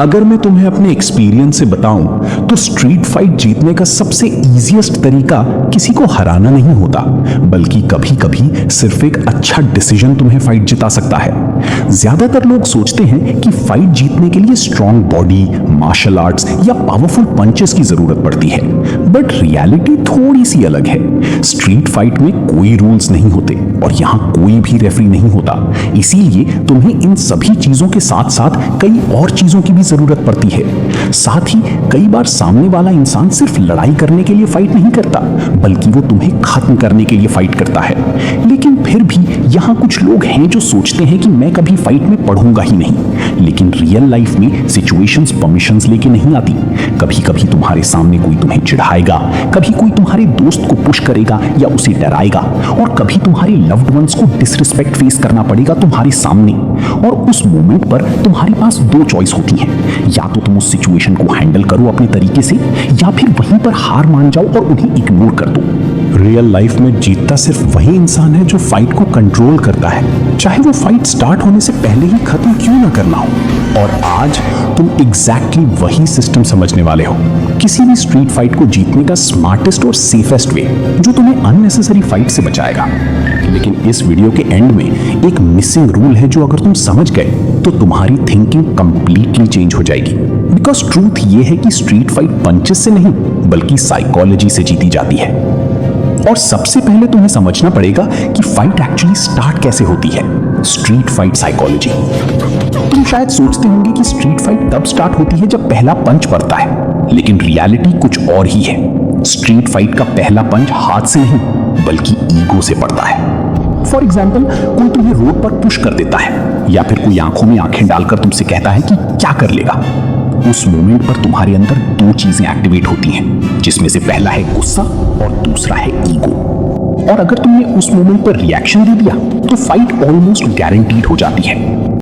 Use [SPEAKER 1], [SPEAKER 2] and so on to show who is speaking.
[SPEAKER 1] अगर मैं तुम्हें अपने एक्सपीरियंस से बताऊं तो स्ट्रीट फाइट जीतने का सबसे इजीएस्ट तरीका किसी को हराना नहीं होता, बल्कि कभी कभी सिर्फ एक अच्छा डिसीजन तुम्हें फाइट जिता सकता है। ज्यादातर लोग सोचते हैं कि फाइट जीतने के लिए स्ट्रॉन्ग बॉडी, मार्शल आर्ट्स या पावरफुल पंचेस की जरूरत पड़ती है, बट रियलिटी थोड़ी सी अलग है। स्ट्रीट फाइट में कोई रूल्स नहीं होते और यहां कोई भी रेफरी नहीं होता, इसीलिए तुम्हें इन सभी चीजों के साथ साथ कई और चीजों की भी जरूरत पड़ती है। साथ ही कई बार सामने वाला इंसान सिर्फ लड़ाई करने के लिए फाइट नहीं करता, बल्कि वो तुम्हें खत्म करने के लिए फाइट करता है। लेकिन फिर भी यहाँ कुछ लोग हैं जो सोचते हैं कि मैं कभी फाइट में पढ़ूंगा ही नहीं, लेकिन रियल लाइफ में सिचुएशंस परमिशंस लेके नहीं आती। कभी कभी तुम्हारे सामने कोई तुम्हें चिढ़ाएगा, कभी कोई तुम्हारे दोस्त को पुश करेगा या उसे डराएगा, और कभी तुम्हारे लव्ड वंस को डिसरिस्पेक्ट फेस करना पड़ेगा तुम्हारे सामने। और उस मोमेंट पर तुम्हारे पास दो चॉइस होती हैं, या तो तुम उस सिचुएशन को हैंडल करो अपने तरीके से, या फिर वहीं पर हार मान जाओ और उन्हें इग्नोर कर दो। रियल लाइफ में जीतता सिर्फ वही इंसान है जो फाइट को कंट्रोल करता है, चाहे वो फाइट स्टार्ट होने से पहले ही खत्म क्यों ना करना हो। और आज तुम एग्जैक्टली वही सिस्टम समझने वाले हो, किसी भी स्ट्रीट फाइट को जीतने का स्मार्टेस्ट और सेफेस्ट वे, जो तुम्हें अननेसेसरी फाइट से बचाएगा। लेकिन इस वीडियो के एंड में एक मिसिंग रूल है जो अगर तुम समझ गए तो तुम्हारी थिंकिंग कंप्लीटली चेंज हो जाएगी। बिकॉज ट्रूथ ये है कि स्ट्रीट फाइट पंचेस से नहीं बल्कि साइकोलॉजी से जीती जाती है। और सबसे पहले तुम्हें समझना पड़ेगा कि फाइट एक्चुअली स्टार्ट कैसे होती है। Street fight psychology. तुम शायद सोचते होंगे कि स्ट्रीट फाइट तब स्टार्ट होती है जब पहला पंच पड़ता है, लेकिन रियलिटी कुछ और ही है। स्ट्रीट फाइट का पहला पंच हाथ से नहीं बल्कि ईगो से पड़ता है। फॉर एग्जाम्पल, कोई तुम्हें रोड पर पुश कर देता है, या फिर कोई आंखों में आंखें डालकर तुमसे कहता है कि क्या कर लेगा। उस मोमेंट पर तुम्हारे अंदर दो चीजें एक्टिवेट होती हैं, जिसमें से पहला है गुस्सा और दूसरा है ईगो। और अगर तुमने उस मोमेंट पर रिएक्शन दे दिया तो फाइट ऑलमोस्ट गारंटीड हो जाती है।